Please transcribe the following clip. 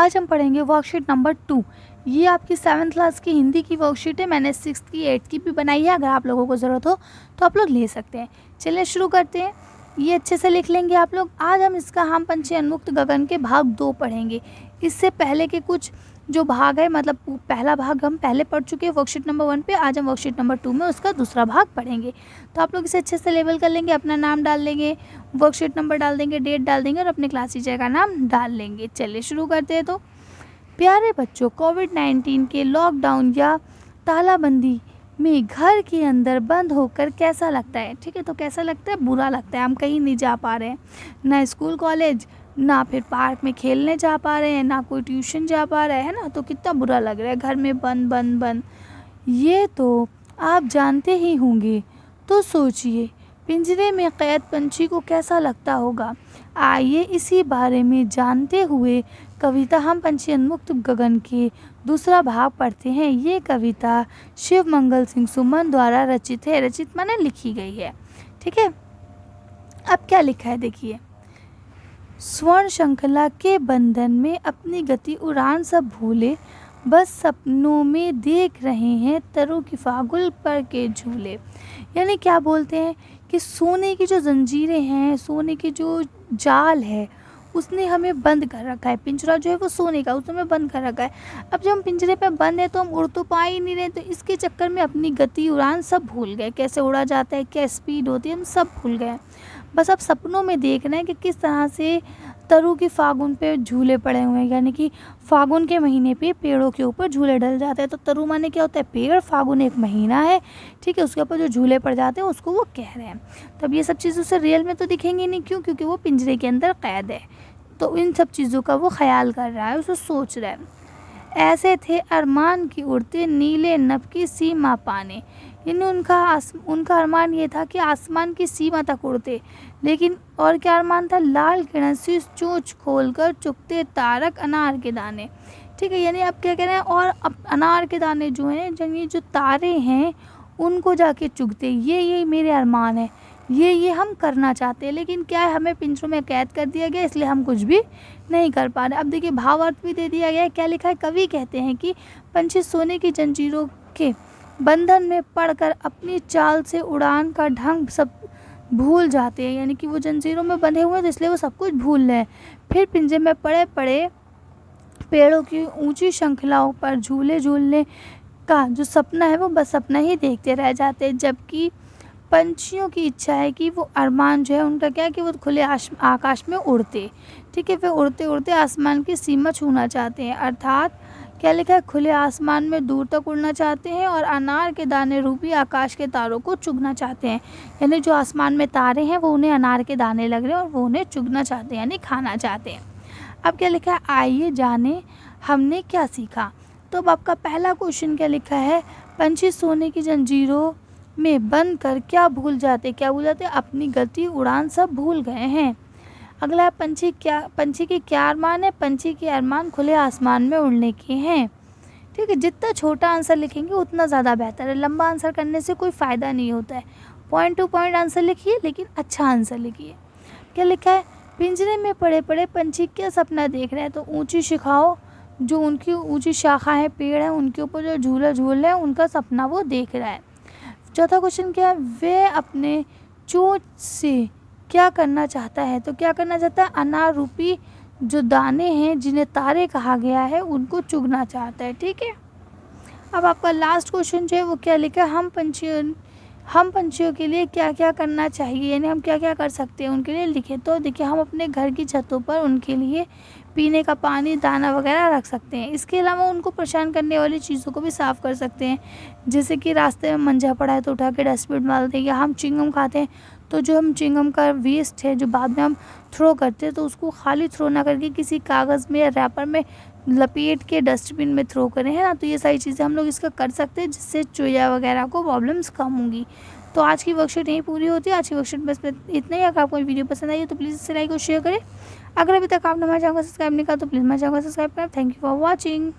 आज हम पढ़ेंगे वर्कशीट नंबर 2। ये आपकी 7th क्लास की हिंदी की वर्कशीट है। मैंने 6th की 8th की भी बनाई है। अगर आप लोगों को ज़रूरत हो तो आप लोग ले सकते हैं। चलिए शुरू करते हैं। ये अच्छे से लिख लेंगे आप लोग। आज हम इसका हम पंछी उन्मुक्त गगन के भाग 2 पढ़ेंगे। इससे पहले के कुछ जो भाग है, मतलब पहला भाग हम पहले पढ़ चुके हैं वर्कशीट नंबर 1 पे। आज हम वर्कशीट नंबर 2 में उसका दूसरा भाग पढ़ेंगे। तो आप लोग इसे अच्छे से लेबल कर लेंगे, अपना नाम डाल लेंगे, वर्कशीट नंबर डाल देंगे, डेट डाल देंगे और अपने क्लास टीचर का नाम डाल लेंगे। चलिए शुरू करते हैं। तो प्यारे बच्चों, कोविड-19 के लॉकडाउन या तालाबंदी में घर के अंदर बंद होकर कैसा लगता है? ठीक है, तो कैसा लगता है? बुरा लगता है। हम कहीं नहीं जा पा रहे हैं, ना स्कूल कॉलेज, ना फिर पार्क में खेलने जा पा रहे हैं, ना कोई ट्यूशन जा पा रहा है ना। तो कितना बुरा लग रहा है, घर में बंद बंद बंद। ये तो आप जानते ही होंगे। तो सोचिए, पिंजरे में कैद पंछी को कैसा लगता होगा। आइए इसी बारे में जानते हुए कविता हम पंछी उन्मुक्त गगन के दूसरा भाग पढ़ते हैं। ये कविता शिव मंगल सिंह सुमन द्वारा रचित है। रचित माने लिखी गई है। ठीक है, अब क्या लिखा है देखिए। स्वर्ण श्रृंखला के बंधन में अपनी गति उड़ान सब भूले, बस सपनों में देख रहे हैं तरु की फागुल पर के झूले। यानी क्या बोलते हैं कि सोने की जो जंजीरें हैं, सोने की जो जाल है, उसने हमें बंद कर रखा है। पिंजरा जो है वो सोने का, उसने हमें बंद कर रखा है। अब जब हम पिंजरे पे बंद है तो हम उड़ तो पा ही नहीं रहे, तो इसके चक्कर में अपनी गति उड़ान सब भूल गए। कैसे उड़ा जाता है, क्या स्पीड होती है, हम सब भूल गए। बस अब सपनों में देख रहे हैं कि किस तरह से तरु की फागुन पे झूले पड़े हुए हैं। यानी कि फागुन के महीने पे पेड़ों के ऊपर झूले डल जाते हैं। तो तरु माने क्या होता है? पेड़। फागुन एक महीना है, ठीक है, उसके ऊपर जो झूले पड़ जाते हैं उसको वो कह रहे हैं। तब ये सब चीज़ें उसे रियल में तो दिखेंगी नहीं। क्यों? क्योंकि वो पिंजरे के अंदर कैद है। तो इन सब चीज़ों का वो ख्याल कर रहा है, उसे सोच रहा है। ऐसे थे अरमान की उड़ते नीले नभ की सीमा पाने। यानी उनका अरमान ये था कि आसमान की सीमा तक उड़ते। लेकिन और क्या अरमान था? लाल किरण सी चोंच खोलकर चुगते तारक अनार के दाने। ठीक है, यानी अब क्या कह रहे हैं? और अब अनार के दाने जो हैं, ये जो तारे हैं, उनको जाके चुगते। ये मेरे अरमान है, ये हम करना चाहते हैं। लेकिन क्या है, हमें पिंजरों में कैद कर दिया गया, इसलिए हम कुछ भी नहीं कर पा रहे। अब देखिए भावार्थ भी दे दिया गया है। क्या लिखा है? कवि कहते हैं कि पंछी सोने की जंजीरों के बंधन में पड़कर अपनी चाल से उड़ान का ढंग सब भूल जाते हैं। यानी कि वो जंजीरों में बंधे हुए हैं तो इसलिए वो सब कुछ भूल रहे हैं। फिर पिंजरे में पड़े पड़े पेड़ों की ऊंची श्रृंखलाओं पर झूले झूलने का जो सपना है वो बस सपना ही देखते रह जाते हैं। जबकि पंछियों की इच्छा है कि वो अरमान जो है उनका क्या है कि वो खुले आकाश में उड़ते। ठीक है, वे उड़ते उड़ते आसमान की सीमा छूना चाहते हैं। अर्थात क्या लिखा है? खुले आसमान में दूर तक उड़ना चाहते हैं और अनार के दाने रूपी आकाश के तारों को चुगना चाहते हैं। यानी जो आसमान में तारे हैं वो उन्हें अनार के दाने लग रहे हैं और वो उन्हें चुगना चाहते हैं, यानी खाना चाहते हैं। अब क्या लिखा है? आइए जाने हमने क्या सीखा। तो अब आपका पहला क्वेश्चन क्या लिखा है? पंछी सोने की जंजीरों में बंद कर क्या भूल जाते? क्या भूल जाते? अपनी गति उड़ान सब भूल गए हैं। अगला, पंछी के क्या अरमान है? पंछी के अरमान खुले आसमान में उड़ने के हैं। ठीक है, जितना छोटा आंसर लिखेंगे उतना ज़्यादा बेहतर है। लंबा आंसर करने से कोई फ़ायदा नहीं होता है। पॉइंट टू पॉइंट आंसर लिखिए, लेकिन अच्छा आंसर लिखिए। क्या लिखा है? पिंजरे में पड़े पड़े पंछी क्या सपना देख रहे हैं? तो ऊंची शिखाओं, जो उनकी ऊंची शाखा है, पेड़ है, उनके ऊपर जो झूला झूल रहे हैं उनका सपना वो देख रहा है। चौथा क्वेश्चन क्या है? वे अपने चोंच से क्या करना चाहता है? तो क्या करना चाहता है? अनार रूपी जो दाने हैं जिन्हें तारे कहा गया है उनको चुगना चाहता है। ठीक है, अब आपका लास्ट क्वेश्चन जो है वो क्या लिखा है? हम पंछियों के लिए क्या क्या करना चाहिए, यानी हम क्या क्या कर सकते हैं उनके लिए लिखे। तो देखिए, हम अपने घर की छतों पर उनके लिए पीने का पानी, दाना वगैरह रख सकते हैं। इसके अलावा उनको परेशान करने वाली चीज़ों को भी साफ़ कर सकते हैं। जैसे कि रास्ते में मंजा पड़ा है तो उठा के डस्टबिन में डाल दें, या हम च्युइंगम खाते हैं तो जो हम च्युइंगम का वेस्ट है जो बाद में हम थ्रो करते हैं तो उसको खाली थ्रो ना करके किसी कागज़ में या रैपर में लपेट के डस्टबिन में थ्रो करें, है ना। तो ये सारी चीज़ें हम लोग इसका कर सकते हैं, जिससे चूया वगैरह को प्रॉब्लम्स कम होंगी। तो आज की वर्कशीट यहीं पूरी होती है। आज की वर्कशीट बस इतना ही। अगर आपको वीडियो पसंद आई है तो प्लीज़ इसे लाइक और शेयर करें। अगर अभी तक आपने हमारे चैनल को सब्सक्राइब नहीं किया तो प्लीज़ हमारे चैनल को सब्सक्राइब करें। Thank you for watching.